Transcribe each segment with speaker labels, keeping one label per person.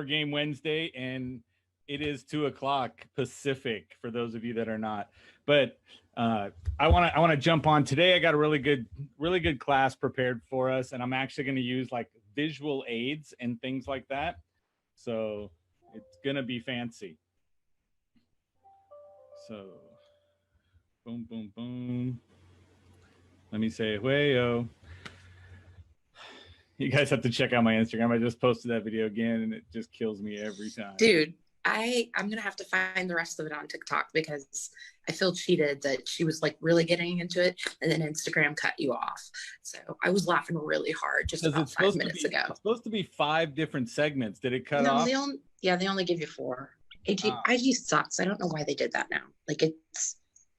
Speaker 1: Game Wednesday, and it is 2:00 Pacific for those of you that are not. But I want to jump on today. I got a really good class prepared for us, and I'm actually going to use like visual aids and things like that. So it's going to be fancy. So boom, boom, boom. Let me say, "Wayo." You guys have to check out my Instagram. I just posted that video again, and it just kills me every time.
Speaker 2: Dude, I'm going to have to find the rest of it on TikTok because I feel cheated that she was like really getting into it, and then Instagram cut you off. So I was laughing really hard just about 5 minutes ago.
Speaker 1: It's supposed to be 5 different segments. Did it cut off?
Speaker 2: They only give you 4. IG sucks. I don't know why they did that now. Like, it's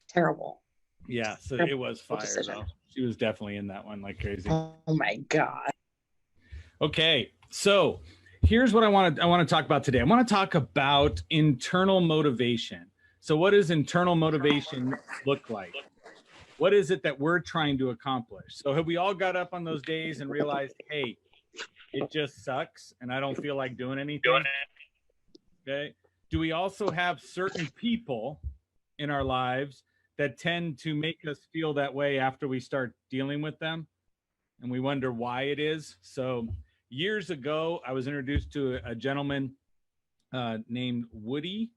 Speaker 2: terrible.
Speaker 1: Yeah, so it was fire though. She was definitely in that one like crazy.
Speaker 2: Oh my God.
Speaker 1: Okay, so here's what I want to talk about today. I want to talk about internal motivation. So what does internal motivation look like? What is it that we're trying to accomplish? So have we all got up on those days and realized, hey, it just sucks and I don't feel like doing anything? Okay. Do we also have certain people in our lives that tend to make us feel that way after we start dealing with them? And we wonder why it is. So years ago, I was introduced to a gentleman named Woody.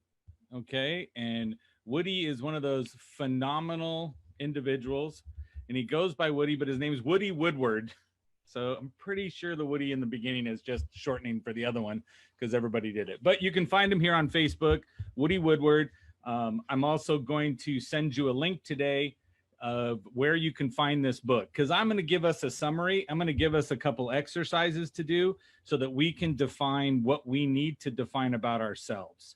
Speaker 1: Okay. And Woody is one of those phenomenal individuals. And he goes by Woody, but his name is Woody Woodward. So I'm pretty sure the Woody in the beginning is just shortening for the other one because everybody did it. But you can find him here on Facebook, Woody Woodward. I'm also going to send you a link today of where you can find this book, because I'm going to give us a summary. I'm going to give us a couple exercises to do so that we can define what we need to define about ourselves.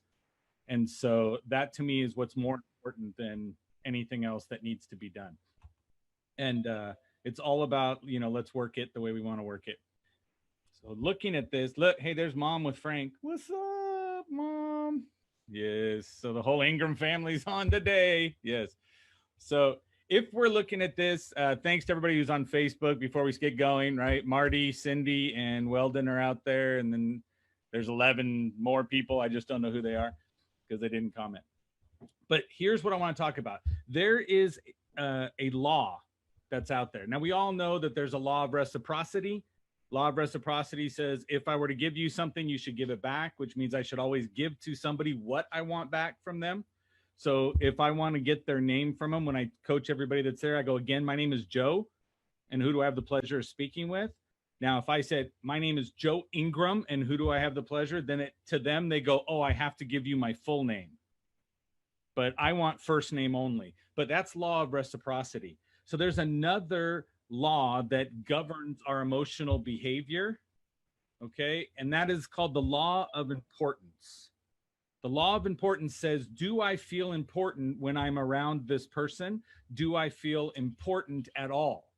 Speaker 1: And so that to me is what's more important than anything else that needs to be done. And it's all about, let's work it the way we want to work it. So looking at this, look, hey, there's Mom with Frank. What's up, Mom? Yes. So the whole Ingram family's on today. Yes. So if we're looking at this, thanks to everybody who's on Facebook before we get going, right? Marty, Cindy, and Weldon are out there. And then there's 11 more people. I just don't know who they are because they didn't comment. But here's what I want to talk about. There is a law that's out there. Now, we all know that there's a law of reciprocity. Law of reciprocity says, if I were to give you something, you should give it back, which means I should always give to somebody what I want back from them. So if I want to get their name from them, when I coach everybody that's there, I go, again, my name is Joe. And who do I have the pleasure of speaking with? Now, if I said, my name is Joe Ingram, and who do I have the pleasure? Then to them, they go, oh, I have to give you my full name. But I want first name only. But that's law of reciprocity. So there's another law that governs our emotional behavior. Okay. And that is called the law of importance. The law of importance says, do I feel important when I'm around this person? Do I feel important at all?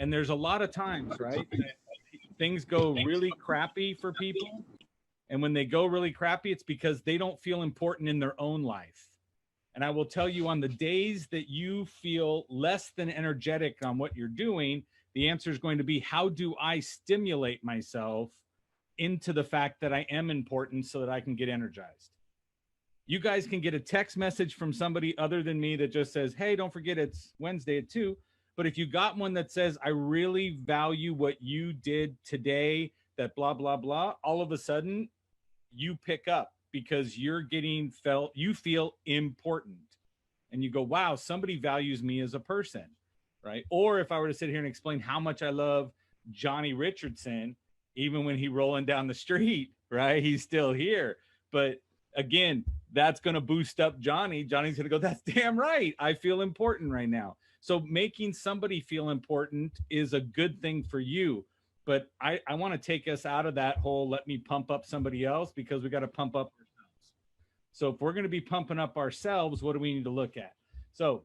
Speaker 1: And there's a lot of times, right, that things go really crappy for people. And when they go really crappy, it's because they don't feel important in their own life. And I will tell you, on the days that you feel less than energetic on what you're doing, the answer is going to be, how do I stimulate myself into the fact that I am important so that I can get energized? You guys can get a text message from somebody other than me that just says, hey, don't forget it's Wednesday at 2. But if you got one that says, I really value what you did today, that blah, blah, blah, all of a sudden you pick up because you feel important. And you go, wow, somebody values me as a person, right? Or if I were to sit here and explain how much I love Johnny Richardson, even when he's rolling down the street, right? He's still here. But again, that's going to boost up Johnny. Johnny's going to go, that's damn right. I feel important right now. So making somebody feel important is a good thing for you. But I want to take us out of that whole let me pump up somebody else, because we got to pump up ourselves. So if we're going to be pumping up ourselves, what do we need to look at? So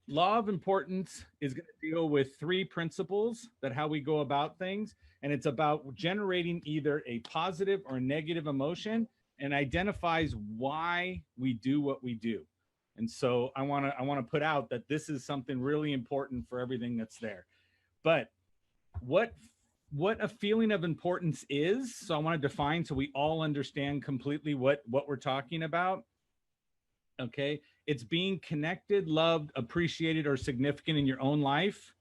Speaker 1: law of importance is going to deal with 3 principles that how we go about things. And it's about generating either a positive or negative emotion, and identifies why we do what we do. And so I want to put out that this is something really important for everything that's there. But what what a feeling of importance is. So I want to define so we all understand completely what we're talking about. Okay. It's being connected, loved, appreciated, or significant in your own life.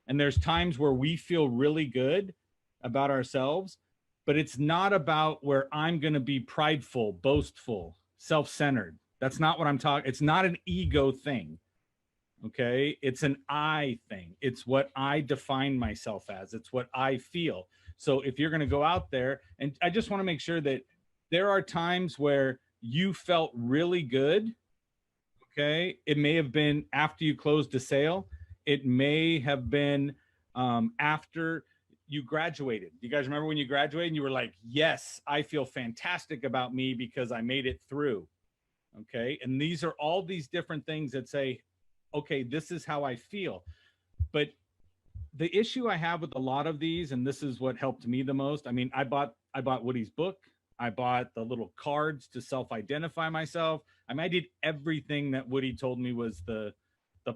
Speaker 1: And there's times where we feel really good about ourselves, but it's not about where I'm going to be prideful, boastful, self-centered. That's not what I'm talking. It's not an ego thing. Okay. It's an I thing. It's what I define myself as. It's what I feel. So if you're going to go out there, and I just want to make sure that there are times where you felt really good. Okay. It may have been after you closed a sale. It may have been after you graduated. You guys remember when you graduated and you were like, yes, I feel fantastic about me because I made it through. Okay. And these are all these different things that say, okay, this is how I feel. But the issue I have with a lot of these, and this is what helped me the most. I mean, I bought Woody's book. I bought the little cards to self-identify myself. I mean, I did everything that Woody told me was the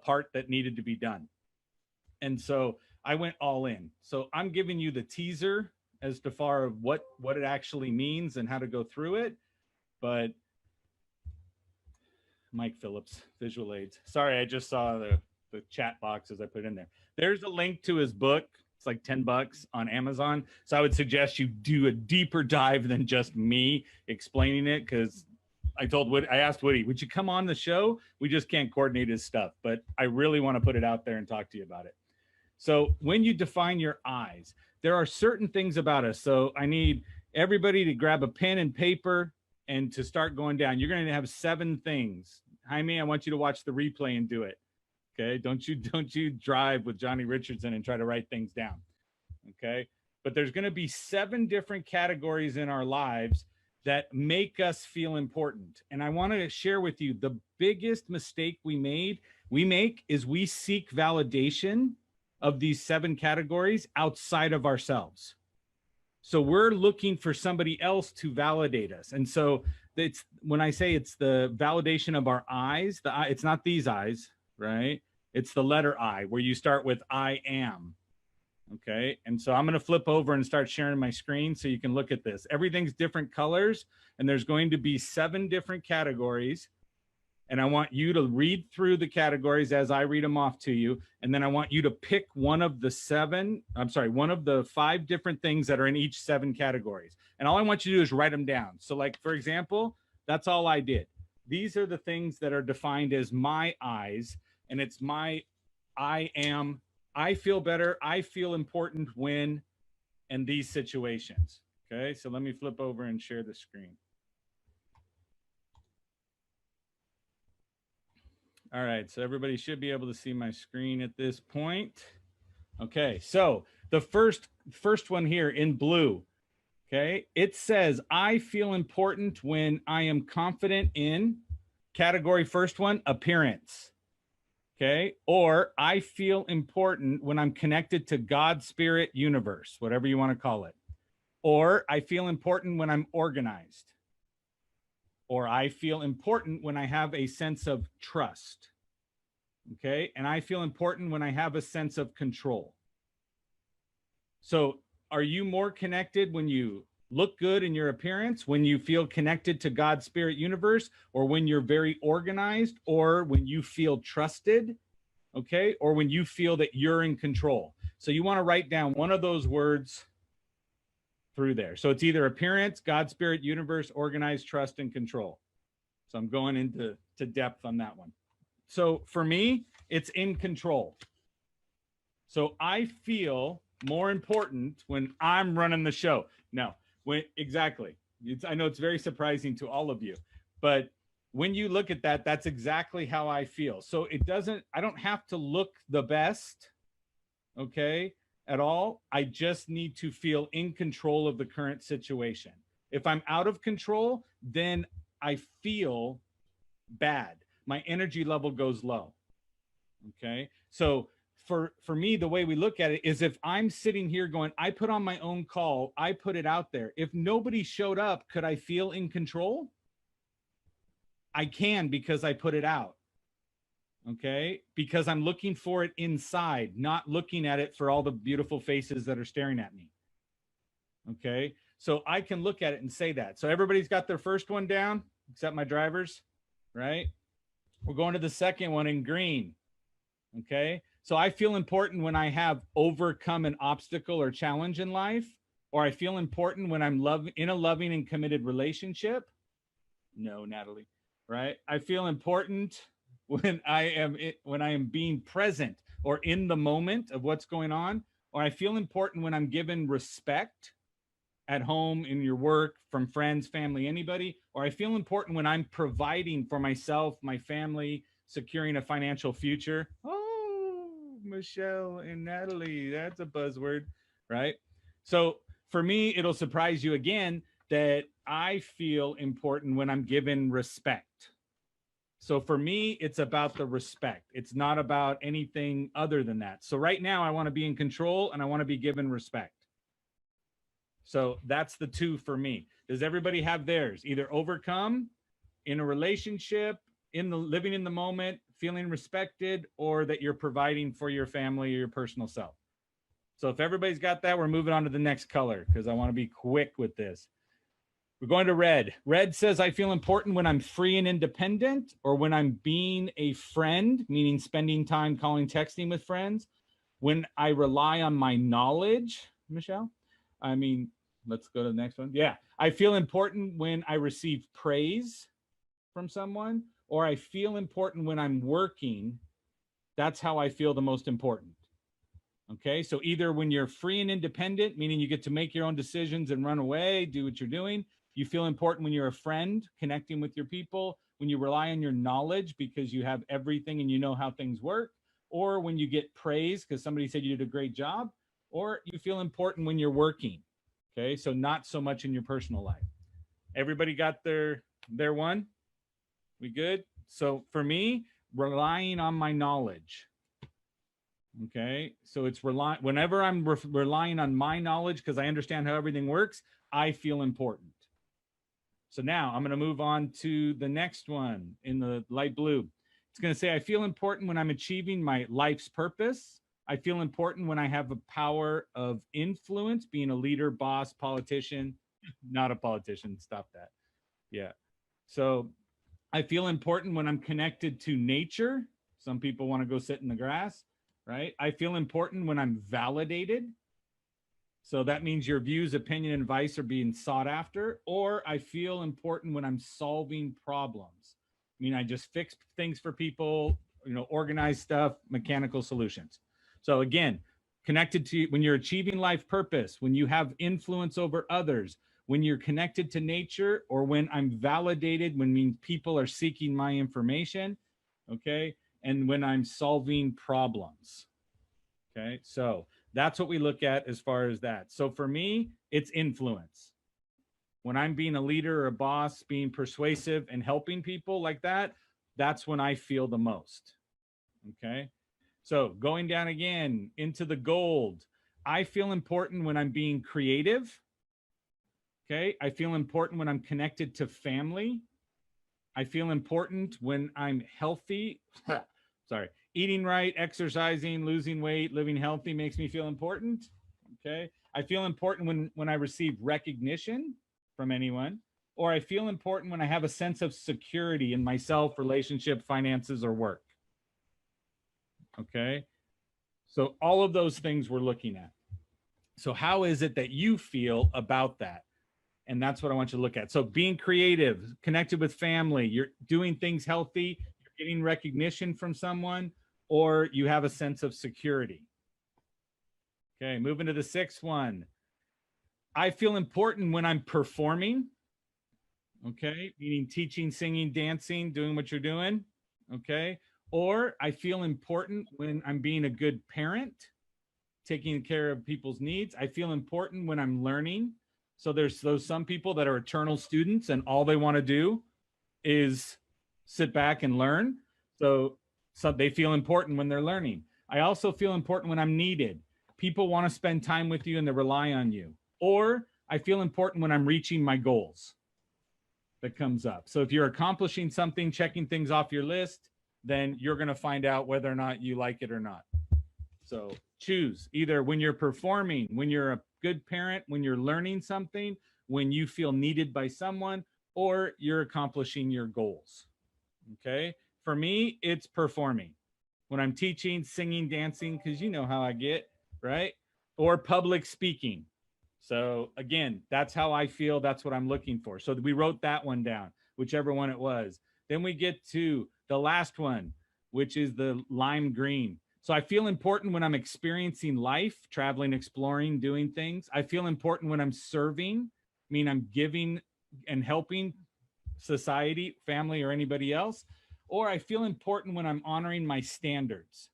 Speaker 1: part that needed to be done. And so I went all in. So I'm giving you the teaser as to far of what it actually means and how to go through it. But Mike Phillips, visual aids. Sorry, I just saw the chat box as I put it in there. There's a link to his book. It's like $10 on Amazon. So I would suggest you do a deeper dive than just me explaining it, because I asked Woody, would you come on the show? We just can't coordinate his stuff, but I really want to put it out there and talk to you about it. So when you define your eyes, there are certain things about us. So I need everybody to grab a pen and paper and to start going down. You're going to have 7 things. Jaime, I want you to watch the replay and do it. Okay. Don't you drive with Johnny Richardson and try to write things down. Okay. But there's going to be 7 different categories in our lives that make us feel important. And I want to share with you the biggest mistake we make is we seek validation of these 7 categories outside of ourselves. So we're looking for somebody else to validate us. And so it's, when I say it's the validation of our eyes, it's not these eyes, right? It's the letter I, where you start with I am. Okay. And so I'm going to flip over and start sharing my screen so you can look at this. Everything's different colors, and there's going to be 7 different categories. And I want you to read through the categories as I read them off to you. And then I want you to pick one of the 5 different things that are in each 7 categories. And all I want you to do is write them down. So like, for example, that's all I did. These are the things that are defined as my eyes. And it's my, I am, I feel better, I feel important when, and these situations. Okay, so let me flip over and share the screen. All right, so everybody should be able to see my screen at this point. Okay, so the first one here in blue, okay, it says, I feel important when I am confident in, category first one, appearance. Okay, or I feel important when I'm connected to God, spirit, universe, whatever you want to call it. Or I feel important when I'm organized. Or I feel important when I have a sense of trust. Okay, and I feel important when I have a sense of control. So are you more connected when you look good in your appearance, when you feel connected to God, spirit, universe, or when you're very organized, or when you feel trusted, okay, or when you feel that you're in control? So you want to write down one of those words through there. So it's either appearance, God, spirit, universe, organized, trust, and control. So I'm going into depth on that one. So for me, it's in control. So I feel more important when I'm running the show. No, exactly. I know it's very surprising to all of you, but when you look at that, that's exactly how I feel. So I don't have to look the best, okay, at all. I just need to feel in control of the current situation. If I'm out of control, then I feel bad. My energy level goes low. Okay. So for me, the way we look at it is, if I'm sitting here going, I put on my own call, I put it out there. If nobody showed up, could I feel in control? I can, because I put it out. Okay. Because I'm looking for it inside, not looking at it for all the beautiful faces that are staring at me. Okay. So I can look at it and say that. So everybody's got their first one down, except my drivers, right? We're going to the second one in green. Okay. So I feel important when I have overcome an obstacle or challenge in life, or I feel important when I'm in a loving and committed relationship. No, Natalie, right? I feel important when I am being present or in the moment of what's going on, or I feel important when I'm given respect at home, in your work, from friends, family, anybody, or I feel important when I'm providing for myself, my family, securing a financial future. Oh, Michelle and Natalie, that's a buzzword, right? So for me, it'll surprise you again that I feel important when I'm given respect. So for me, it's about the respect. It's not about anything other than that. So right now, I want to be in control and I want to be given respect. So that's the two for me. Does everybody have theirs? Either overcome in a relationship, in the living in the moment, feeling respected, or that you're providing for your family or your personal self. So if everybody's got that, we're moving on to the next color because I want to be quick with this. We're going to red. Red says I feel important when I'm free and independent, or when I'm being a friend, meaning spending time calling, texting with friends. When I rely on my knowledge, Michelle, I mean, let's go to the next one. Yeah. I feel important when I receive praise from someone, or I feel important when I'm working. That's how I feel the most important. Okay. So either when you're free and independent, meaning you get to make your own decisions and run away, do what you're doing. You feel important when you're a friend, connecting with your people, when you rely on your knowledge because you have everything and you know how things work, or when you get praise because somebody said you did a great job, or you feel important when you're working. Okay, so not so much in your personal life. Everybody got their one? We good? So for me, relying on my knowledge. Okay, so it's whenever I'm relying on my knowledge because I understand how everything works, I feel important. So now I'm going to move on to the next one in the light blue. It's going to say, I feel important when I'm achieving my life's purpose. I feel important when I have a power of influence, being a leader, boss, politician, not a politician. Stop that. Yeah. So I feel important when I'm connected to nature. Some people want to go sit in the grass, right? I feel important when I'm validated. So that means your views, opinion, and advice are being sought after. Or I feel important when I'm solving problems. I mean, I just fix things for people, organize stuff, mechanical solutions. So again, connected to when you're achieving life purpose, when you have influence over others, when you're connected to nature, or when I'm validated, when people are seeking my information, okay, and when I'm solving problems. Okay, so that's what we look at as far as that. So for me, it's influence. When I'm being a leader or a boss, being persuasive and helping people like that, that's when I feel the most. Okay, so going down again into the gold, I feel important when I'm being creative. Okay, I feel important when I'm connected to family. I feel important when I'm healthy. Sorry. Eating right, exercising, losing weight, living healthy makes me feel important. Okay. I feel important when I receive recognition from anyone, or I feel important when I have a sense of security in myself, relationship, finances, or work. Okay. So all of those things we're looking at. So how is it that you feel about that? And that's what I want you to look at. So being creative, connected with family, you're doing things healthy, you're getting recognition from someone, or you have a sense of security. Okay, moving to the sixth one. I feel important when I'm performing. Okay, meaning teaching, singing, dancing, doing what you're doing. Okay, or I feel important when I'm being a good parent, taking care of people's needs. I feel important when I'm learning. So there's some people that are eternal students and all they want to do is sit back and learn. So they feel important when they're learning. I also feel important when I'm needed. People want to spend time with you and they rely on you. Or I feel important when I'm reaching my goals. That comes up. So if you're accomplishing something, checking things off your list, then you're going to find out whether or not you like it or not. So choose either when you're performing, when you're a good parent when you're learning something, when you feel needed by someone, or you're accomplishing your goals. Okay. For me, it's performing. When I'm teaching, singing, dancing, because you know how I get, right? Or public speaking. So again, that's how I feel. That's what I'm looking for. So we wrote that one down, whichever one it was. Then we get to the last one, which is the lime green. So I feel important when I'm experiencing life, traveling, exploring, doing things. I feel important when I'm serving, I mean, I'm giving and helping society, family, or anybody else. Or I feel important when I'm honoring my standards.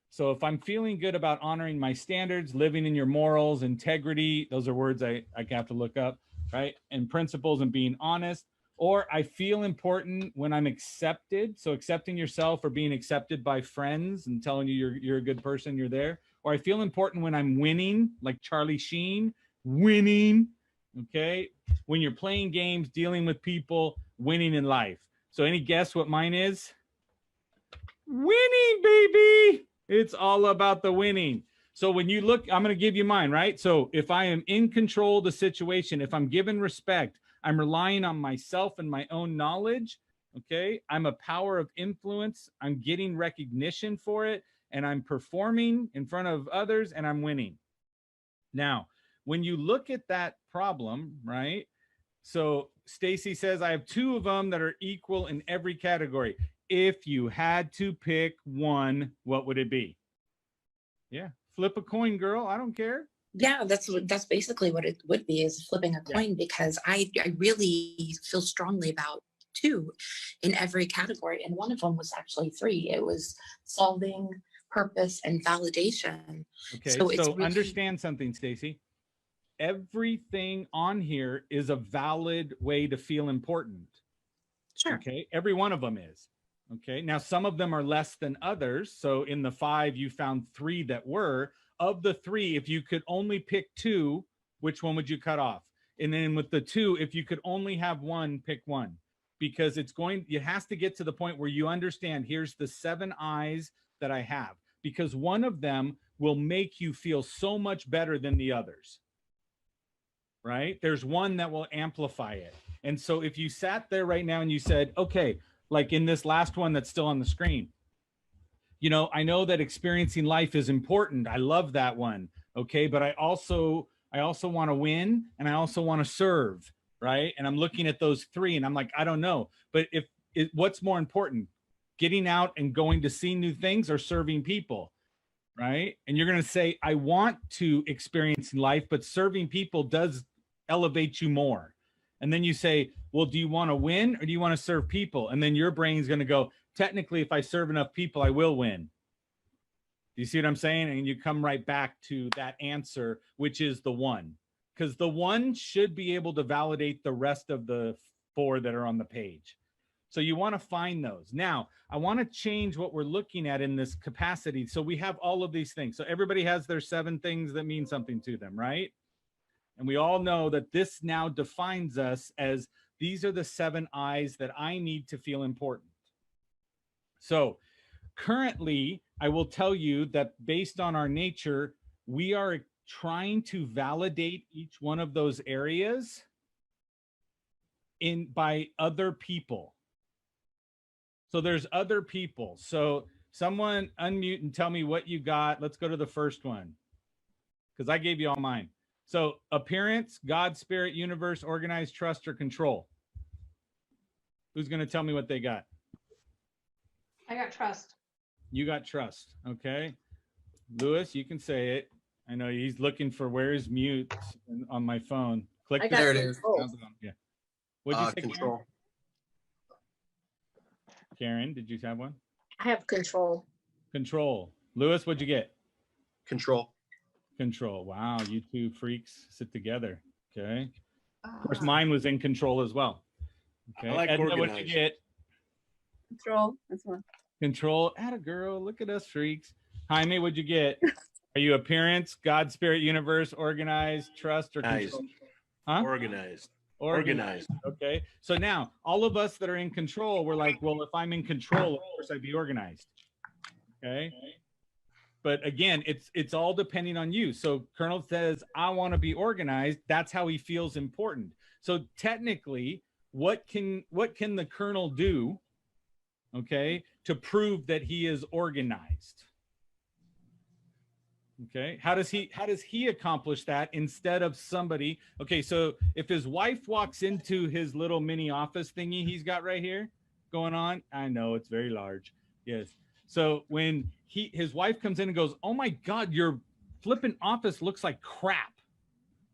Speaker 1: So if I'm feeling good about honoring my standards, living in your morals, integrity, those are words I have to look up, right? And principles and being honest. Or I feel important when I'm accepted. So accepting yourself or being accepted by friends and telling you you're a good person, you're there. Or I feel important when I'm winning, like Charlie Sheen, winning, okay? When you're playing games, dealing with people, winning in life. So any guess what mine is? Winning, baby. It's all about the winning. So when you look, I'm going to give you mine, right? So if I am in control of the situation, if I'm given respect, I'm relying on myself and my own knowledge, okay? I'm a power of influence. I'm getting recognition for it, and I'm performing in front of others, and I'm winning. Now, when you look at that problem, right? So Stacy says, I have two of them that are equal in every category. If you had to pick one, what would it be? Yeah, flip a coin, girl. I don't care.
Speaker 2: Yeah, that's basically what it would be, is flipping a coin, because I really feel strongly about two in every category. And one of them was actually three. It was solving, purpose, and validation.
Speaker 1: Okay, so really, understand something, Stacy. Everything on here is a valid way to feel important.
Speaker 2: Sure.
Speaker 1: Okay, every one of them is. Okay, now some of them are less than others. So in the 5, you found 3 that were. Of the 3, if you could only pick 2, which one would you cut off? And then with the 2, if you could only have 1, pick 1. Because it has to get to the point where you understand, here's the 7 eyes that I have. Because one of them will make you feel so much better than the others. Right? There's one that will amplify it. And so if you sat there right now and you said, okay, like in this last one that's still on the screen, you know, I know that experiencing life is important. I love that one. Okay. But I also want to win, and I also want to serve. Right. And I'm looking at those 3 and I'm like, I don't know. But what's more important, getting out and going to see new things or serving people? Right. And you're going to say, I want to experience life, but serving people does elevate you more. And then you say, well, do you want to win or do you want to serve people? And then your brain's going to go, technically, if I serve enough people, I will win. Do you see what I'm saying? And you come right back to that answer, which is the 1. Because the 1 should be able to validate the rest of the 4 that are on the page. So you want to find those. Now, I want to change what we're looking at in this capacity. So we have all of these things. So everybody has their 7 things that mean something to them, right? And we all know that this now defines us as these are the 7 eyes that I need to feel important. So currently, I will tell you that based on our nature, we are trying to validate each one of those areas by other people. So there's other people. So someone unmute and tell me what you got. Let's go to the first one, because I gave you all mine. So appearance, God, spirit, universe, organized, trust, or control. Who's going to tell me what they got?
Speaker 3: I got trust.
Speaker 1: You got trust. Okay. Lewis, you can say it. I know he's looking for where is mute on my phone. Click
Speaker 4: there it is.
Speaker 1: Yeah. What'd you say,
Speaker 4: Control.
Speaker 1: Karen, did you have one?
Speaker 3: I have control.
Speaker 1: Control. Lewis, what'd you get?
Speaker 4: Control.
Speaker 1: Control. Wow, you two freaks sit together. Okay. Of course, mine was in control as well. Okay.
Speaker 4: I like
Speaker 1: Edna,
Speaker 4: organized.
Speaker 1: what'd you get?
Speaker 5: Control. That's one.
Speaker 1: Control. Atta girl. Look at us freaks. Jaime, what'd you get? Are you appearance, God, spirit, universe, organized, trust, or control? Huh?
Speaker 4: Organized.
Speaker 1: Organized. Okay. So now all of us that are in control, we're like, well, if I'm in control, of course I'd be organized. Okay. But again, it's all depending on you. So Colonel says, I want to be organized. That's how he feels important. So technically, what can the Colonel do, okay, to prove that he is organized? Okay, how does he accomplish that instead of somebody? Okay, so if his wife walks into his little mini office thingy he's got right here going on, I know it's very large. Yes. So when his wife comes in and goes, "Oh my God, your flipping office looks like crap,"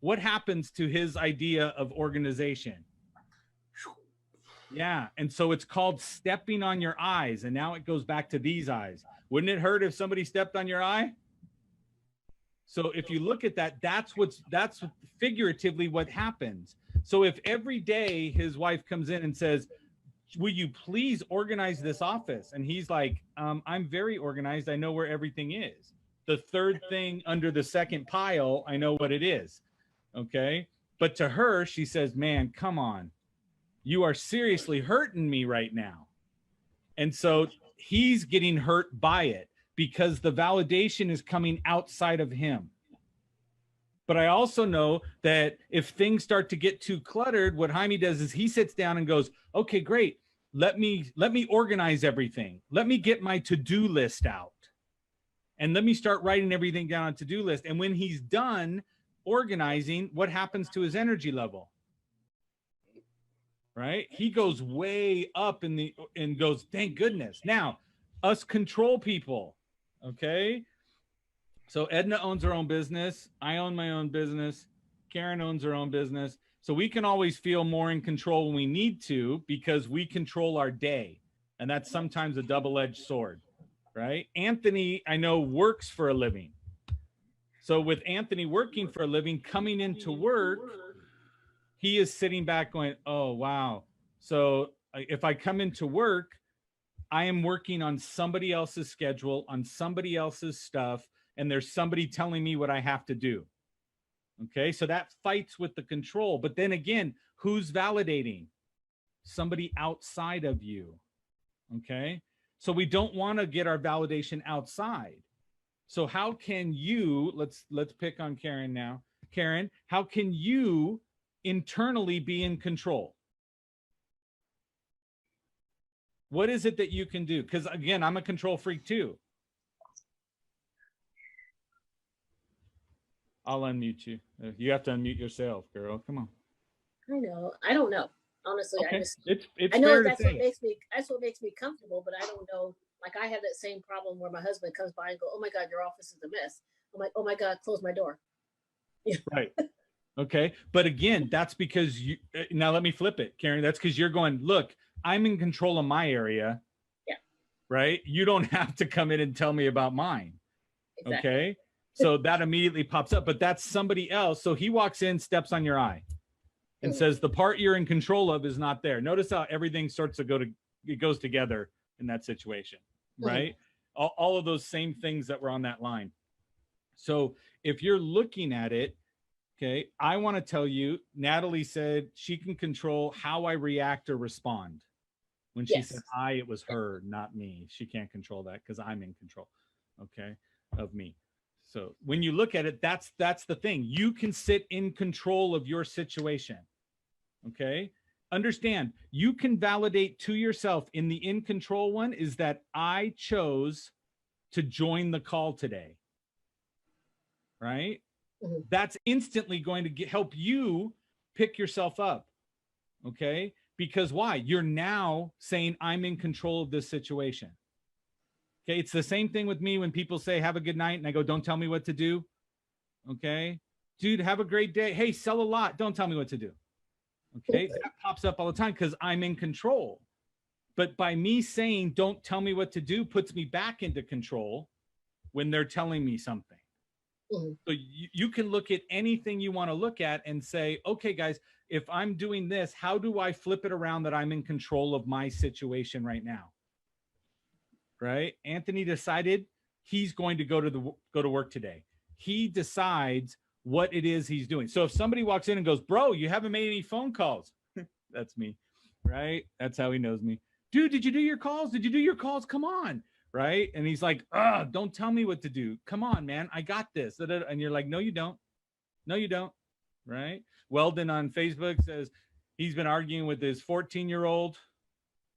Speaker 1: what happens to his idea of organization? Yeah, and so it's called stepping on your eyes, and now it goes back to these eyes. Wouldn't it hurt if somebody stepped on your eye? So if you look at that, that's figuratively what happens. So if every day his wife comes in and says, "Will you please organize this office?" And he's like, "I'm very organized. I know where everything is. The third thing under the second pile, I know what it is." Okay. But to her, she says, "Man, come on. You are seriously hurting me right now." And so he's getting hurt by it because the validation is coming outside of him. But I also know that if things start to get too cluttered, what Jaime does is he sits down and goes, "Okay, great. Let me organize everything. Let me get my to-do list out. And let me start writing everything down on to-do list." And when he's done organizing, what happens to his energy level? Right? He goes way up and goes, "Thank goodness." Now, us control people, okay? So Edna owns her own business. I own my own business. Karen owns her own business. So we can always feel more in control when we need to because we control our day. And that's sometimes a double-edged sword, right? Anthony, I know, works for a living. So with Anthony working for a living, coming into work, he is sitting back going, "Oh, wow. So if I come into work, I am working on somebody else's schedule, on somebody else's stuff, and there's somebody telling me what I have to do." Okay, so that fights with the control. But then again, who's validating? Somebody outside of you. Okay, so we don't want to get our validation outside. So how can you, let's pick on Karen now. Karen, how can you internally be in control? What is it that you can do? Because again, I'm a control freak too. I'll unmute you. You have to unmute yourself, girl. Come on.
Speaker 4: I know. I don't know. Honestly,
Speaker 1: okay.
Speaker 4: it's
Speaker 1: I know
Speaker 4: that's what makes me comfortable, but I don't know. Like I have that same problem where my husband comes by and go, "Oh my God, your office is a mess." I'm like, "Oh my God, close my door." Yeah.
Speaker 1: Right. Okay. But again, that's because you, now let me flip it, Karen. That's because you're going, "Look, I'm in control of my area."
Speaker 4: Yeah.
Speaker 1: Right. You don't have to come in and tell me about mine.
Speaker 4: Exactly.
Speaker 1: Okay. So that immediately pops up, but that's somebody else. So he walks in, steps on your eye and says, the part you're in control of is not there. Notice how everything starts to it goes together in that situation, right? All of those same things that were on that line. So if you're looking at it, okay, I want to tell you, Natalie said she can control how I react or respond. When she said I, it was her, not me. She can't control that because I'm in control, okay, of me. So when you look at it, that's the thing. You can sit in control of your situation, okay? Understand, you can validate to yourself in the in control one is that I chose to join the call today, right? That's instantly going to help you pick yourself up, okay? Because why? You're now saying I'm in control of this situation. Okay, it's the same thing with me when people say, "Have a good night," and I go, "Don't tell me what to do." Okay, dude, have a great day. Hey, sell a lot. Don't tell me what to do. Okay, that pops up all the time because I'm in control. But by me saying, "Don't tell me what to do," puts me back into control when they're telling me something. So you can look at anything you want to look at and say, "Okay, guys, if I'm doing this, how do I flip it around that I'm in control of my situation right now?" Right? Anthony decided he's going to go to work today. He decides what it is he's doing. So if somebody walks in and goes, "Bro, you haven't made any phone calls." That's me, right? That's how he knows me. "Dude, did you do your calls? Did you do your calls? Come on." right? And he's like, don't tell me what to do. Come on, man, I got this. And you're like, no, you don't. No, you don't. Right? Weldon on Facebook says he's been arguing with his 14-year-old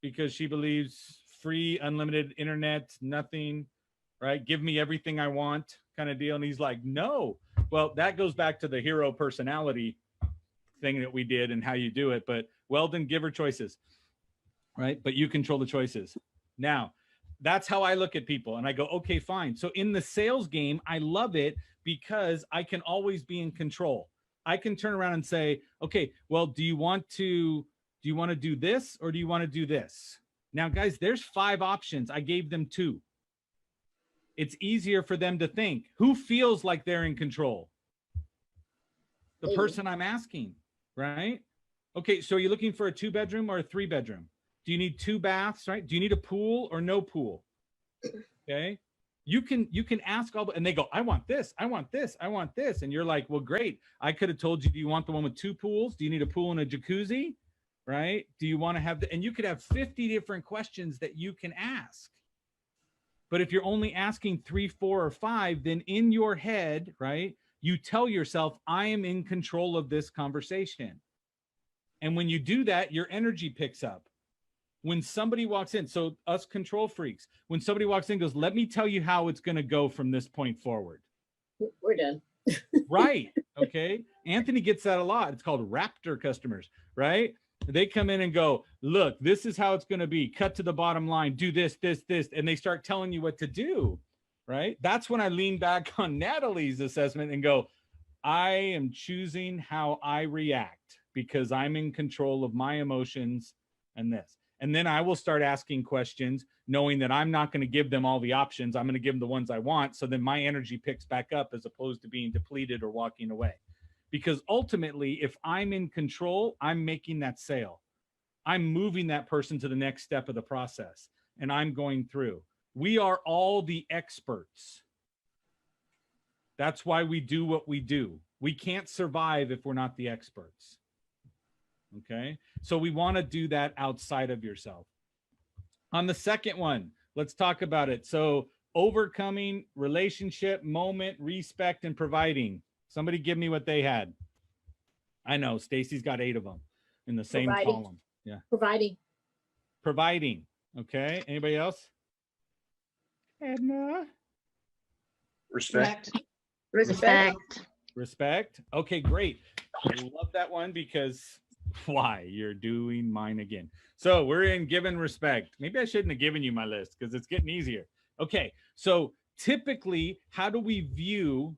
Speaker 1: because she believes free, unlimited internet, nothing, right? Give me everything I want kind of deal. And he's like, no. Well, that goes back to the hero personality thing that we did and how you do it. But Weldon, give her choices, right? But you control the choices. Now, that's how I look at people. And I go, okay, fine. So in the sales game, I love it because I can always be in control. I can turn around and say, okay, well, do you want to do this or do you want to do this? Now, guys, there's 5 options. I gave them 2. It's easier for them to think. Who feels like they're in control? The person I'm asking, right? Okay, so are you looking for a 2-bedroom or a 3-bedroom? Do you need 2 baths, right? Do you need a pool or no pool? Okay. You can ask all, and they go, I want this, I want this, I want this. And you're like, well, great. I could have told you, do you want the one with 2 pools? Do you need a pool and a jacuzzi? Right? Do you want to have and you could have 50 different questions that you can ask. But if you're only asking 3, 4, or 5, then in your head, right, you tell yourself, I am in control of this conversation. And when you do that, your energy picks up. When somebody walks in, so us control freaks, when somebody walks in and goes, let me tell you how it's going to go from this point forward.
Speaker 4: We're done.
Speaker 1: Right. Okay. Anthony gets that a lot. It's called Raptor customers, right? They come in and go, look, this is how it's going to be. Cut to the bottom line. Do this, this, this. And they start telling you what to do, right? That's when I lean back on Natalie's assessment and go, I am choosing how I react because I'm in control of my emotions and this. And then I will start asking questions, knowing that I'm not going to give them all the options. I'm going to give them the ones I want. So then my energy picks back up as opposed to being depleted or walking away. Because ultimately, if I'm in control, I'm making that sale. I'm moving that person to the next step of the process. And I'm going through. We are all the experts. That's why we do what we do. We can't survive if we're not the experts. Okay, so we want to do that outside of yourself. On the second one, let's talk about it. So overcoming, relationship, moment, respect, and providing. Somebody give me what they had. I know Stacy's got 8 of them in the same column. Yeah. Providing. Okay. Anybody else? Edna.
Speaker 5: Respect.
Speaker 1: Respect. Okay, great. I love that one because why? You're doing mine again. So we're in given respect. Maybe I shouldn't have given you my list because it's getting easier. Okay, so typically, how do we view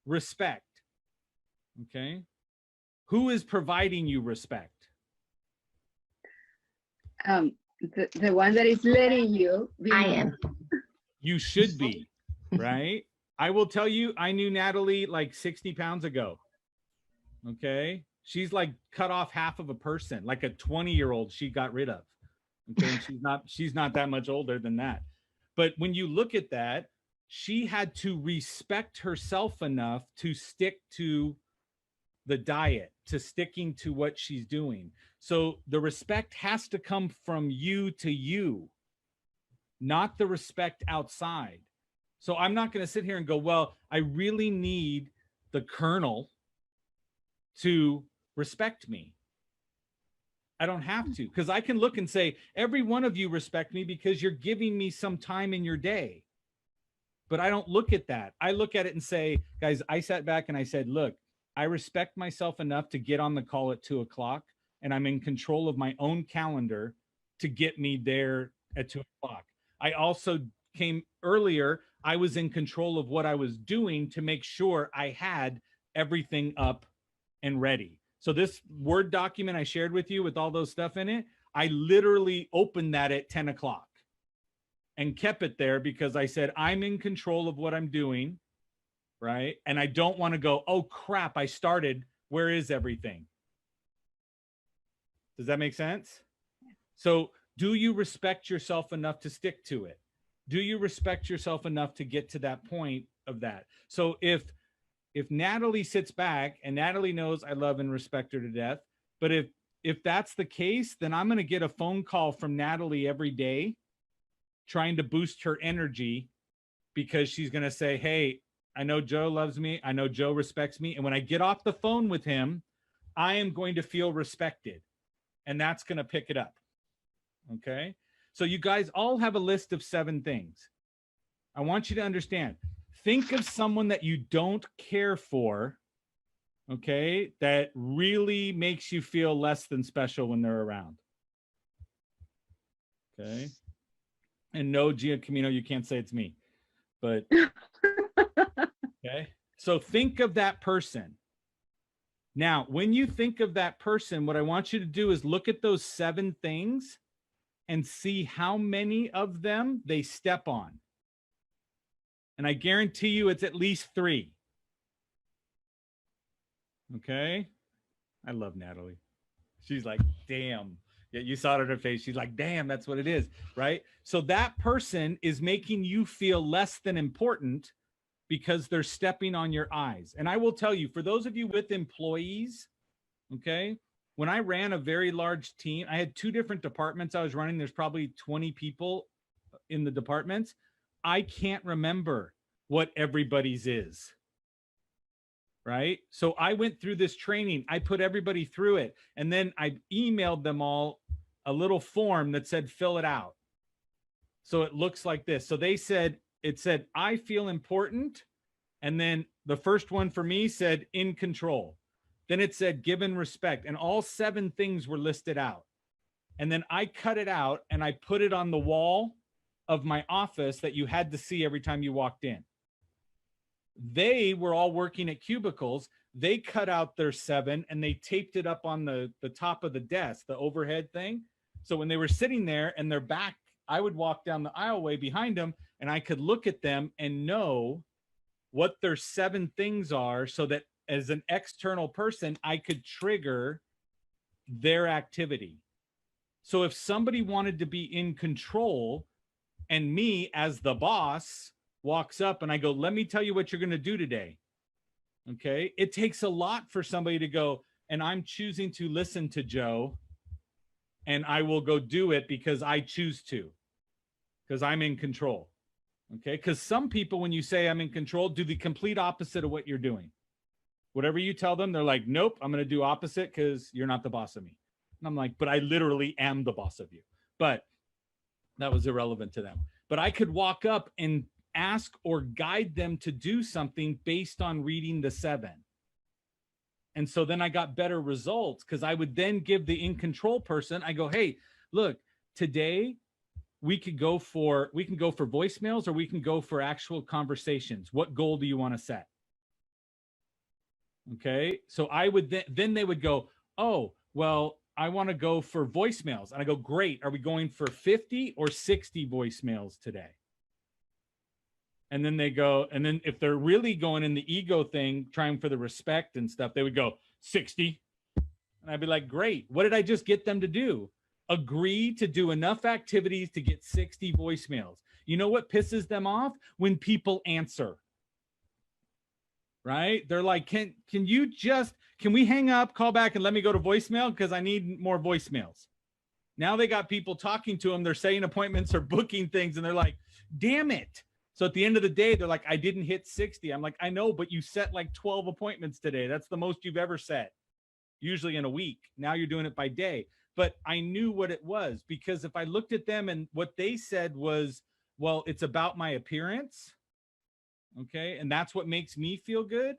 Speaker 1: respect? Okay, who is providing you respect?
Speaker 5: The one that is letting you be.
Speaker 3: I am.
Speaker 1: You should be, right? I will tell you, I knew Natalie like 60 pounds ago. Okay. She's like cut off half of a person, like a 20-year-old she got rid of. Okay. And she's not that much older than that. But when you look at that, she had to respect herself enough to stick to the diet, to sticking to what she's doing. So the respect has to come from you to you, not the respect outside. So I'm not going to sit here and go, well, I really need the colonel to respect me. I don't have to, because I can look and say, every one of you respect me because you're giving me some time in your day. But I don't look at that. I look at it and say, guys, I sat back and I said, look, I respect myself enough to get on the call at 2 o'clock, and I'm in control of my own calendar to get me there at 2 o'clock. I also came earlier. I was in control of what I was doing to make sure I had everything up and ready. So this Word document I shared with you with all those stuff in it, I literally opened that at 10 o'clock and kept it there because I said, I'm in control of what I'm doing, right? And I don't want to go, oh crap, I started, where is everything? Does that make sense? So do you respect yourself enough to stick to it? Do you respect yourself enough to get to that point of that? So if Natalie sits back, and Natalie knows I love and respect her to death, but if that's the case, then I'm going to get a phone call from Natalie every day trying to boost her energy because she's going to say, hey, I know Joe loves me. I know Joe respects me. And when I get off the phone with him, I am going to feel respected. And that's going to pick it up. Okay. So you guys all have a list of 7 things. I want you to understand. Think of someone that you don't care for, okay, that really makes you feel less than special when they're around. Okay. And no, Gia Camino, you can't say it's me, but okay. So think of that person. Now, when you think of that person, what I want you to do is look at those 7 things and see how many of them they step on. And I guarantee you it's at least 3. Okay. I love Natalie. She's like, damn. Yeah, you saw it on her face. She's like, damn, that's what it is. Right. So that person is making you feel less than important because they're stepping on your eyes. And I will tell you, for those of you with employees, okay, when I ran a very large team, I had 2 different departments I was running. There's probably 20 people in the departments. I can't remember what everybody's is. Right? So I went through this training. I put everybody through it. And then I emailed them all a little form that said, fill it out. So it looks like this. So they said, it said, I feel important. And then the first one for me said, in control. Then it said, given respect. And all 7 things were listed out. And then I cut it out and I put it on the wall of my office that you had to see every time you walked in. They were all working at cubicles. They cut out their 7 and they taped it up on the top of the desk, the overhead thing. So when they were sitting there and their back, I would walk down the aisleway behind them and I could look at them and know what their 7 things are so that as an external person, I could trigger their activity. So if somebody wanted to be in control and me as the boss walks up and I go, let me tell you what you're going to do today. Okay. It takes a lot for somebody to go, and I'm choosing to listen to Joe and I will go do it because I choose to, because I'm in control. Okay. Because some people, when you say I'm in control, do the complete opposite of what you're doing. Whatever you tell them, they're like, nope, I'm going to do opposite because you're not the boss of me. And I'm like, but I literally am the boss of you. But that was irrelevant to them. But I could walk up and ask or guide them to do something based on reading the 7. And so then I got better results because I would then give the in control person, I go, hey, look, today we can go for voicemails or we can go for actual conversations. What goal do you want to set? Okay. So I would then they would go, oh, well, I want to go for voicemails. And I go, great. Are we going for 50 or 60 voicemails today? And then they go, and then if they're really going in the ego thing, trying for the respect and stuff, they would go 60. And I'd be like, great. What did I just get them to do? Agree to do enough activities to get 60 voicemails. You know what pisses them off? When people answer. Right? They're like, can we hang up, call back and let me go to voicemail? Because I need more voicemails. Now they got people talking to them. They're setting appointments or booking things. And they're like, damn it. So at the end of the day, they're like, I didn't hit 60. I'm like, I know, but you set like 12 appointments today. That's the most you've ever set, usually in a week. Now you're doing it by day. But I knew what it was, because if I looked at them and what they said was, well, it's about my appearance. Okay. And that's what makes me feel good.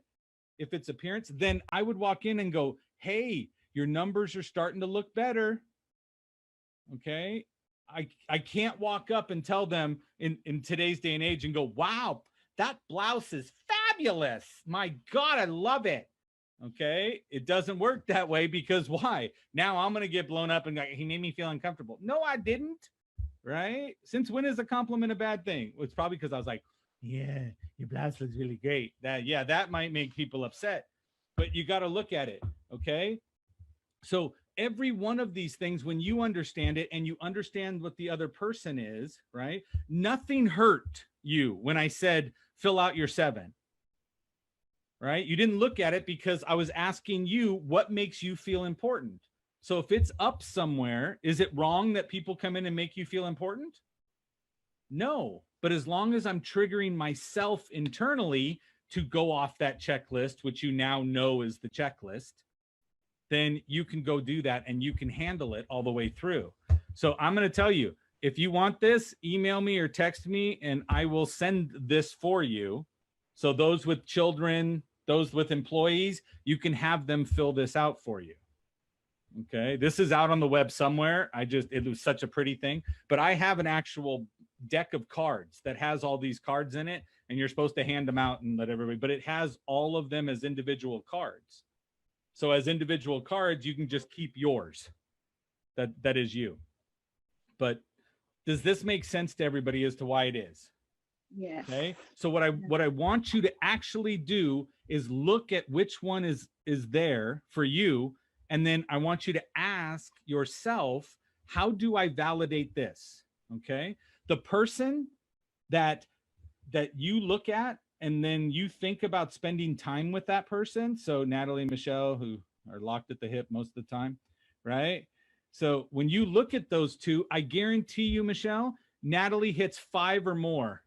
Speaker 1: If it's appearance, then I would walk in and go, hey, your numbers are starting to look better. Okay. I can't walk up and tell them in today's day and age and go, wow, that blouse is fabulous. My God, I love it. Okay. It doesn't work that way, because why? Now I'm going to get blown up and like, he made me feel uncomfortable. No, I didn't. Right. Since when is a compliment a bad thing? Well, it's probably because I was like, yeah, your blouse looks really great. That might make people upset, but you got to look at it. Okay. So every one of these things, when you understand it and you understand what the other person is, right? Nothing hurt you when I said, fill out your 7, right? You didn't look at it because I was asking you what makes you feel important. So if it's up somewhere, is it wrong that people come in and make you feel important? No, but as long as I'm triggering myself internally to go off that checklist, which you now know is the checklist, then you can go do that and you can handle it all the way through. So I'm going to tell you, if you want this, email me or text me and I will send this for you. So those with children, those with employees, you can have them fill this out for you. Okay, this is out on the web somewhere. It was such a pretty thing, but I have an actual deck of cards that has all these cards in it, and you're supposed to hand them out and let everybody, but it has all of them as individual cards. So as individual cards, you can just keep yours. That is you. But does this make sense to everybody as to why it is?
Speaker 5: Yes.
Speaker 1: Okay. So what I want you to actually do is look at which one is there for you. And then I want you to ask yourself, how do I validate this? Okay. The person that you look at and then you think about spending time with that person. So Natalie and Michelle, who are locked at the hip most of the time, right? So when you look at those two, I guarantee you, Michelle, Natalie hits 5 or more.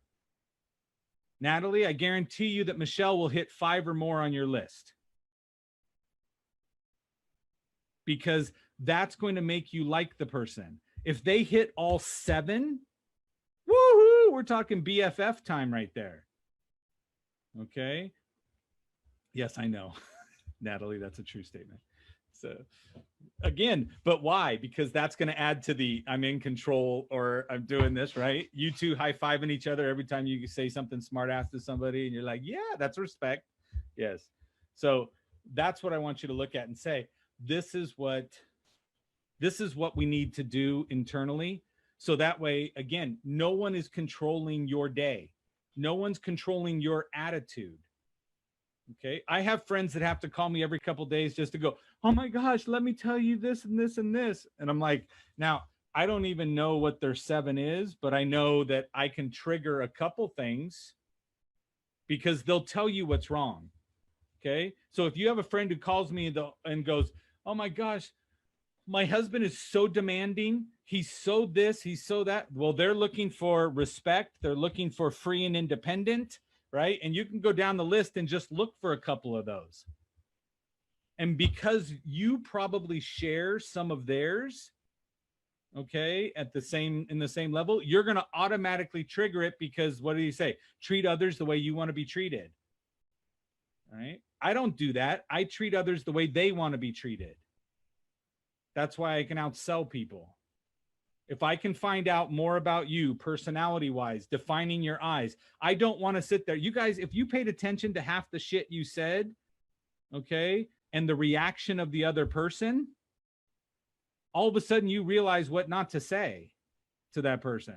Speaker 1: Natalie, I guarantee you that Michelle will hit 5 or more on your list. Because that's going to make you like the person. If they hit all 7, woohoo, we're talking BFF time right there. Okay. Yes, I know. Natalie, that's a true statement. So again, but why? Because that's going to add to the I'm in control or I'm doing this, right? You two high-fiving each other every time you say something smart ass to somebody and you're like, yeah, that's respect. Yes. So that's what I want you to look at and say, this is what we need to do internally. So that way, again, no one is controlling your day. No one's controlling your attitude. Okay. I have friends that have to call me every couple of days just to go, oh my gosh, let me tell you this and this and this. And I'm like, now I don't even know what their 7 is, but I know that I can trigger a couple things because they'll tell you what's wrong. Okay. So if you have a friend who calls me and goes, oh my gosh, my husband is so demanding. He's so this, he's so that. Well, they're looking for respect. They're looking for free and independent, right? And you can go down the list and just look for a couple of those. And because you probably share some of theirs, okay, in the same level, you're going to automatically trigger it because what do you say? Treat others the way you want to be treated. All right. I don't do that. I treat others the way they want to be treated. That's why I can outsell people. If I can find out more about you personality-wise, defining your eyes, I don't want to sit there. You guys, if you paid attention to half the shit you said, okay, and the reaction of the other person, all of a sudden you realize what not to say to that person.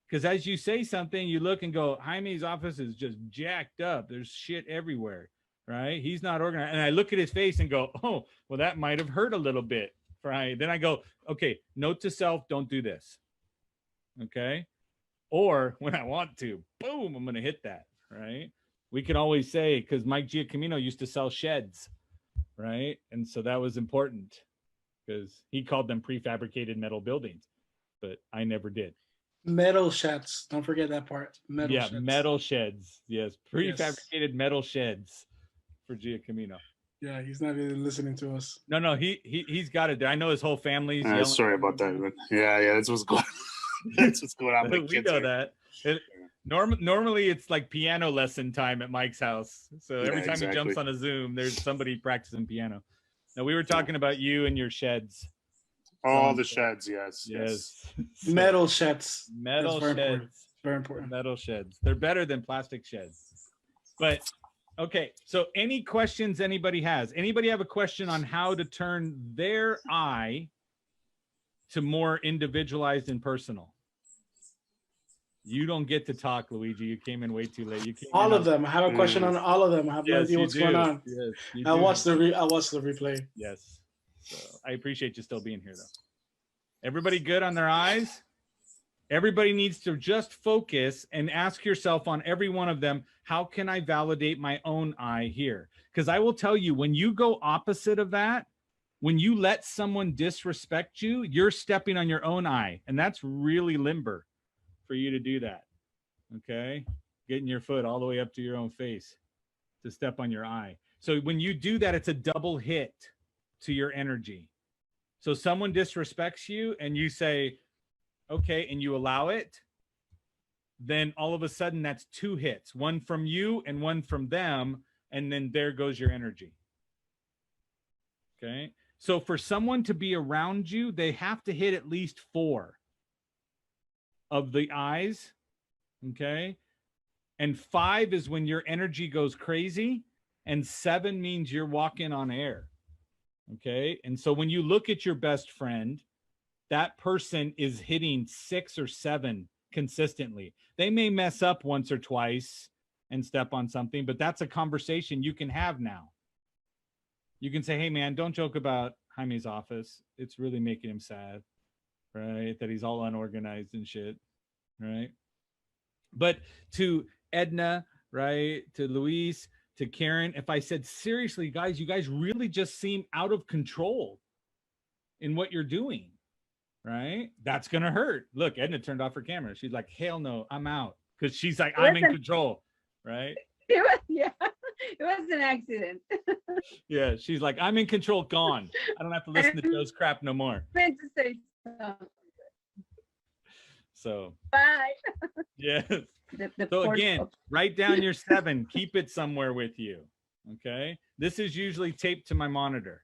Speaker 1: Because as you say something, you look and go, Jaime's office is just jacked up. There's shit everywhere, right? He's not organized. And I look at his face and go, oh, well, that might have hurt a little bit. Right. Then I go, okay, note to self, don't do this. Okay. Or when I want to, boom, I'm going to hit that. Right. We can always say, because Mike Giacomino used to sell sheds. Right. And so that was important because he called them prefabricated metal buildings, but I never did.
Speaker 6: Metal sheds. Don't forget that part. Metal sheds.
Speaker 1: Metal sheds. Yes. Prefabricated metal sheds for Giacomino.
Speaker 6: Yeah, he's not even listening to us.
Speaker 1: No, he's got it. I know his whole family's
Speaker 7: sorry about that. But yeah, that's what's going on. That's what's going on.
Speaker 1: We know that. Normally it's like piano lesson time at Mike's house. So every time he jumps on a Zoom, there's somebody practicing piano. Now we were talking about you and your sheds.
Speaker 7: Oh, the sheds, yes.
Speaker 6: Metal sheds.
Speaker 1: Metal sheds.
Speaker 6: Very important.
Speaker 1: Metal sheds. They're better than plastic sheds. But okay, so any questions anybody has? Anybody have a question on how to turn their I to more individualized and personal? You don't get to talk, Luigi. You came in way too late.
Speaker 6: All of them. I have a question on all of them. I have no idea what's going on. Yes, I watched the replay.
Speaker 1: Yes. So I appreciate you still being here, though. Everybody good on their eyes? Everybody needs to just focus and ask yourself on every one of them, how can I validate my own I here? Because I will tell you, when you go opposite of that, when you let someone disrespect you, you're stepping on your own I. And that's really limber for you to do that. Okay. Getting your foot all the way up to your own face to step on your eye. So when you do that, it's a double hit to your energy. So someone disrespects you and you say, okay, and you allow it, then all of a sudden that's 2 hits, one from you and one from them. And then there goes your energy. Okay. So for someone to be around you, they have to hit at least 4 of the eyes. Okay. And 5 is when your energy goes crazy. And 7 means you're walking on air. Okay. And so when you look at your best friend, that person is hitting 6 or 7 consistently. They may mess up once or twice and step on something, but that's a conversation you can have now. You can say, hey man, don't joke about Jaime's office. It's really making him sad, right? That he's all unorganized and shit, right? But to Edna, right? To Luis, to Karen, if I said, seriously, guys, you guys really just seem out of control in what you're doing, right? That's going to hurt. Look, Edna turned off her camera. She's like, hell no, I'm out. Because she's like, I'm in control, right?
Speaker 5: It was, yeah, it was an accident.
Speaker 1: Yeah, she's like, I'm in control, gone. I don't have to listen to Joe's crap no more.
Speaker 5: Meant to say something.
Speaker 1: So,
Speaker 5: Bye.
Speaker 1: yes.
Speaker 5: The
Speaker 1: So again, write down your 7, keep it somewhere with you. Okay. This is usually taped to my monitor.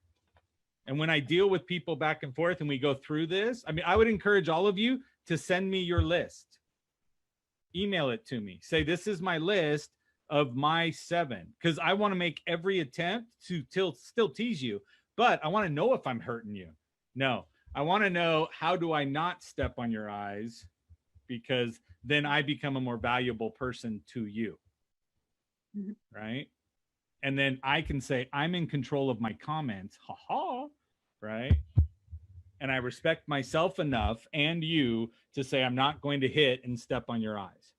Speaker 1: And when I deal with people back and forth and we go through this, I mean, I would encourage all of you to send me your list. Email it to me. Say, this is my list of my 7, because I want to make every attempt to still tease you, but I want to know if I'm hurting you. No, I want to know, how do I not step on your eyes? Because then I become a more valuable person to you. Right? And then I can say, I'm in control of my comments. Ha ha. Right? And I respect myself enough and you to say, I'm not going to hit and step on your eyes.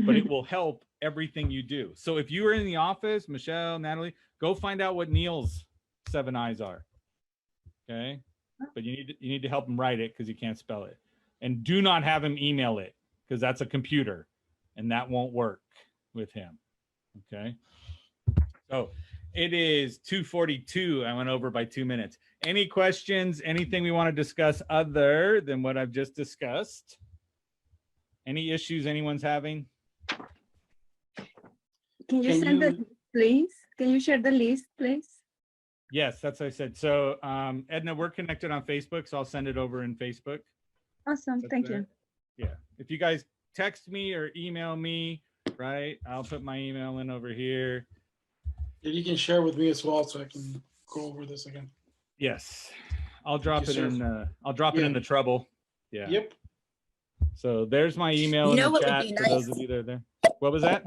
Speaker 1: But it will help everything you do. So if you are in the office, Michelle, Natalie, go find out what Neil's 7 eyes are. Okay? But you need to help him write it because he can't spell it. And do not have him email it, because that's a computer and that won't work with him. Okay. So it is 2:42. I went over by 2 minutes. Any questions? Anything we want to discuss other than what I've just discussed? Any issues anyone's having?
Speaker 5: Can you send the, please? Can you share the list, please?
Speaker 1: Yes, that's what I said. So Edna, we're connected on Facebook, so I'll send it over in Facebook.
Speaker 5: Awesome. Thank you.
Speaker 1: Yeah. If you guys text me or email me, right, I'll put my email in over here.
Speaker 6: You can share with me as well, so I can go over this again.
Speaker 1: Yes, I'll drop it in. I'll drop it in the trouble. Yeah.
Speaker 6: Yep.
Speaker 1: So there's my email in the chat for those of you that are there. What was that?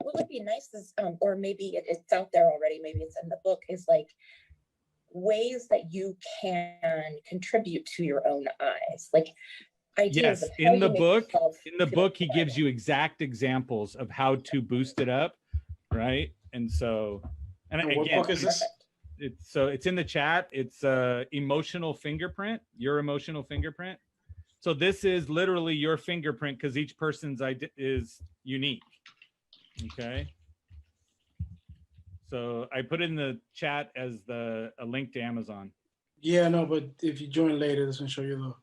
Speaker 8: What would be nice is, or maybe it's out there already, maybe it's in the book, is like ways that you can contribute to your own eyes. Like ideas.
Speaker 1: Yes, in the book, he gives you exact examples of how to boost it up, right? And so, and again,
Speaker 6: what book is this?
Speaker 1: It's in the chat. It's emotional fingerprint, your emotional fingerprint. So this is literally your fingerprint, because each person's idea is unique. Okay. So I put in the chat as a link to Amazon.
Speaker 6: Yeah, no, but if you join later, this will show you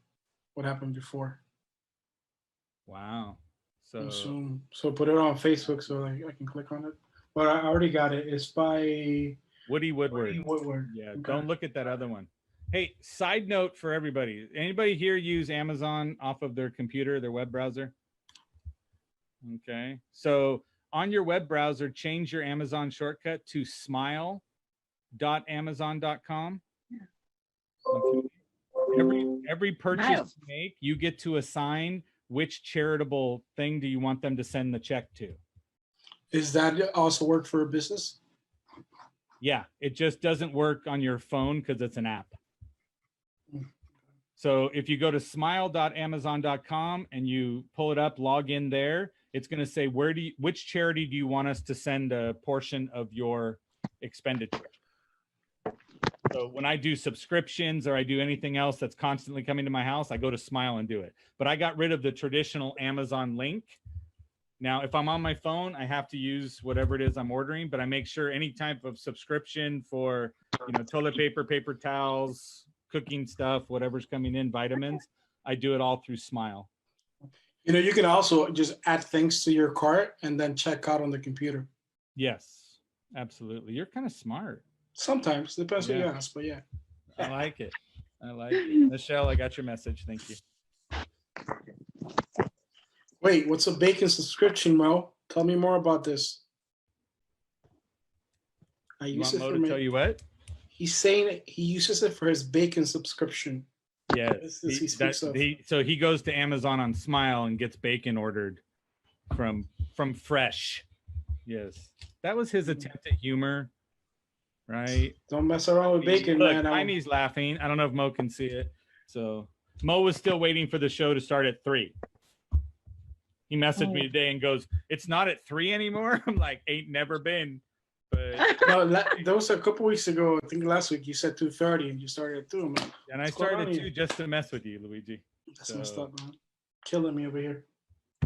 Speaker 6: what happened before.
Speaker 1: Wow. So
Speaker 6: put it on Facebook so I can click on it. But I already got it. It's by
Speaker 1: Woody Woodward. Yeah, okay. Don't look at that other one. Hey, side note for everybody. Anybody here use Amazon off of their computer, their web browser? Okay. So on your web browser, change your Amazon shortcut to smile.amazon.com. Okay. Every purchase you make, you get to assign which charitable thing do you want them to send the check to.
Speaker 6: Is that also work for a business?
Speaker 1: Yeah, it just doesn't work on your phone because it's an app. So if you go to smile.amazon.com and you pull it up, log in there, it's going to say, which charity do you want us to send a portion of your expenditure? So when I do subscriptions or I do anything else that's constantly coming to my house, I go to Smile and do it. But I got rid of the traditional Amazon link. Now, if I'm on my phone, I have to use whatever it is I'm ordering, but I make sure any type of subscription for, you know, toilet paper, paper towels, cooking stuff, whatever's coming in, vitamins, I do it all through Smile.
Speaker 6: You know, you can also just add things to your cart and then check out on the computer.
Speaker 1: Yes, absolutely. You're kind of smart.
Speaker 6: Sometimes, depends who you ask, but yeah.
Speaker 1: I like it. I like it. Michelle, I got your message. Thank you.
Speaker 6: Wait, what's a bacon subscription, Mo? Tell me more about this. I
Speaker 1: You
Speaker 6: use
Speaker 1: want
Speaker 6: it
Speaker 1: Mo
Speaker 6: for
Speaker 1: to tell you what?
Speaker 6: He's saying he uses it for his bacon subscription.
Speaker 1: Yes. So he goes to Amazon on Smile and gets bacon ordered from Fresh. Yes. That was his attempt at humor, right?
Speaker 6: Don't mess around with bacon,
Speaker 1: Look,
Speaker 6: man.
Speaker 1: Amy's laughing. I don't know if Mo can see it. So Mo was still waiting for the show to start at 3. He messaged me today and goes, "It's not at 3 anymore." I'm like, "Ain't never been." But
Speaker 6: no, that was a couple weeks ago. I think last week you said 2:30 and you started at 2. Man.
Speaker 1: And I started at 2 just to mess with you, Luigi.
Speaker 6: That's messed up, man. Killing me over here.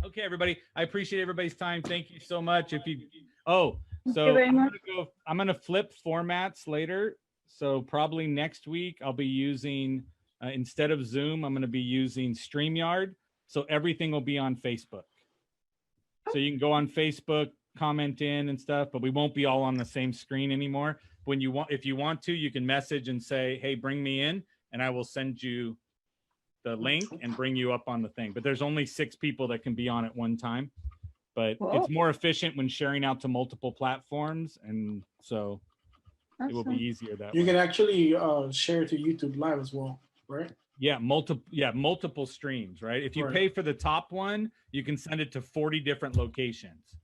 Speaker 1: Okay, everybody. I appreciate everybody's time. Thank you so much. I'm gonna flip formats later. So probably next week I'll be using instead of Zoom, I'm gonna be using StreamYard. So everything will be on Facebook. So you can go on Facebook, comment in and stuff, but we won't be all on the same screen anymore. When you want, if you want to, you can message and say, "Hey, bring me in," and I will send you the link and bring you up on the thing. But there's only 6 people that can be on at one time. But it's more efficient when sharing out to multiple platforms, and so it will be easier that way.
Speaker 6: You can actually share it to YouTube Live as well, right?
Speaker 1: Yeah, multiple streams, right? If you pay for the top one, you can send it to 40 different locations,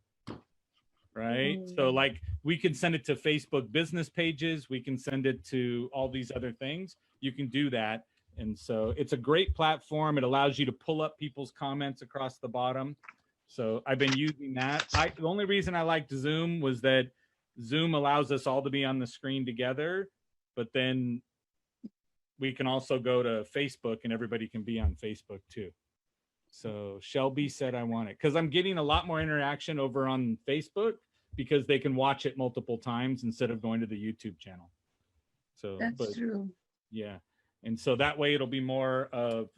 Speaker 1: right? So like we can send it to Facebook business pages, we can send it to all these other things. You can do that. And so it's a great platform. It allows you to pull up people's comments across the bottom. So I've been using that. The only reason I liked Zoom was that Zoom allows us all to be on the screen together, but then we can also go to Facebook and everybody can be on Facebook too. So Shelby said I want it because I'm getting a lot more interaction over on Facebook because they can watch it multiple times instead of going to the YouTube channel. So
Speaker 5: that's true.
Speaker 1: Yeah. And so that way it'll be more of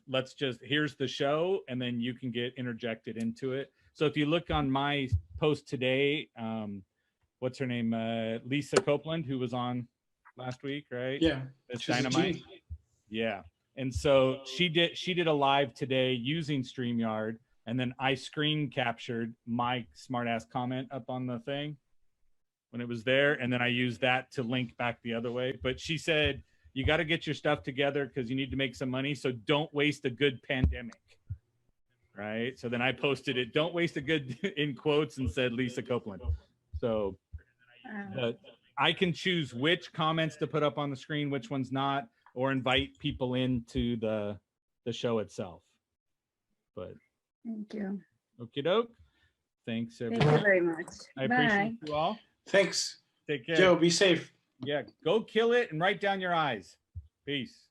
Speaker 1: here's the show and then you can get interjected into it. So if you look on my post today, what's her name? Lisa Copeland, who was on last week, right?
Speaker 6: Yeah.
Speaker 1: It's Dynamite. Yeah. And so she did a live today using StreamYard, and then I screen captured my smartass comment up on the thing when it was there, and then I used that to link back the other way. But she said, you got to get your stuff together because you need to make some money, so don't waste a good pandemic. Right? So then I posted it, don't waste a good, in quotes, and said Lisa Copeland. So I can choose which comments to put up on the screen, which ones not, or invite people into the show itself. But
Speaker 5: thank you.
Speaker 1: Okie doke. Thanks, everyone.
Speaker 5: Thank you very much.
Speaker 1: I appreciate you all.
Speaker 6: Thanks.
Speaker 1: Take care.
Speaker 6: Joe, be safe.
Speaker 1: Yeah, go kill it and write down your eyes. Peace.